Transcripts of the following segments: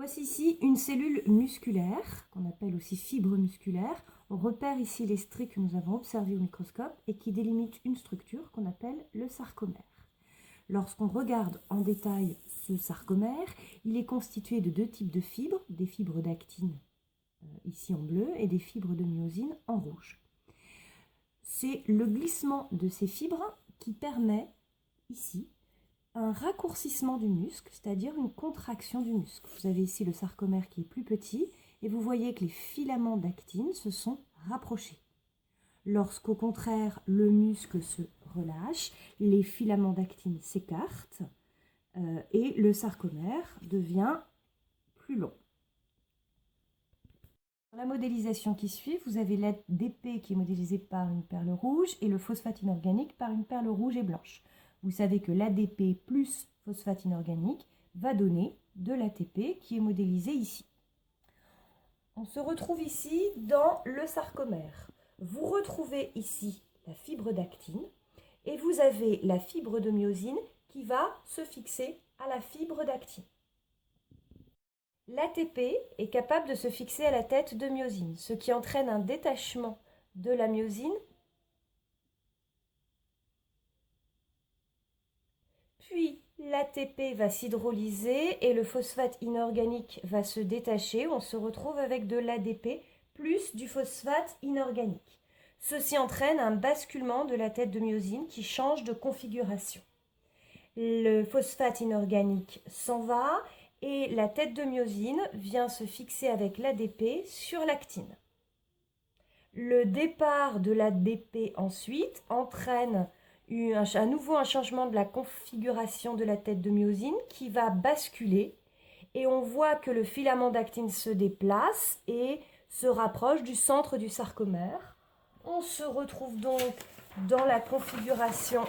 Voici ici une cellule musculaire, qu'on appelle aussi fibre musculaire. On repère ici les stries que nous avons observées au microscope et qui délimitent une structure qu'on appelle le sarcomère. Lorsqu'on regarde en détail ce sarcomère, il est constitué de deux types de fibres, des fibres d'actine ici en bleu et des fibres de myosine en rouge. C'est le glissement de ces fibres qui permet ici un raccourcissement du muscle, c'est-à-dire une contraction du muscle. Vous avez ici le sarcomère qui est plus petit et vous voyez que les filaments d'actine se sont rapprochés. Lorsqu'au contraire le muscle se relâche, les filaments d'actine s'écartent et le sarcomère devient plus long. Dans la modélisation qui suit, vous avez l'ADP qui est modélisé par une perle rouge et le phosphate inorganique par une perle rouge et blanche. Vous savez que l'ADP plus phosphate inorganique va donner de l'ATP qui est modélisé ici. On se retrouve ici dans le sarcomère. Vous retrouvez ici la fibre d'actine et vous avez la fibre de myosine qui va se fixer à la fibre d'actine. L'ATP est capable de se fixer à la tête de myosine, ce qui entraîne un détachement de la myosine. Puis l'ATP va s'hydrolyser et le phosphate inorganique va se détacher. On se retrouve avec de l'ADP plus du phosphate inorganique. Ceci entraîne un basculement de la tête de myosine qui change de configuration. Le phosphate inorganique s'en va et la tête de myosine vient se fixer avec l'ADP sur l'actine. Le départ de l'ADP ensuite entraîne à nouveau un changement de la configuration de la tête de myosine qui va basculer et on voit que le filament d'actine se déplace et se rapproche du centre du sarcomère. On se retrouve donc dans la configuration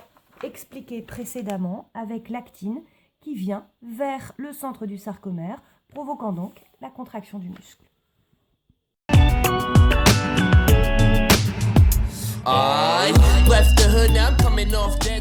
expliquée précédemment avec l'actine qui vient vers le centre du sarcomère, provoquant donc la contraction du muscle. I left the hood, now I'm coming off that.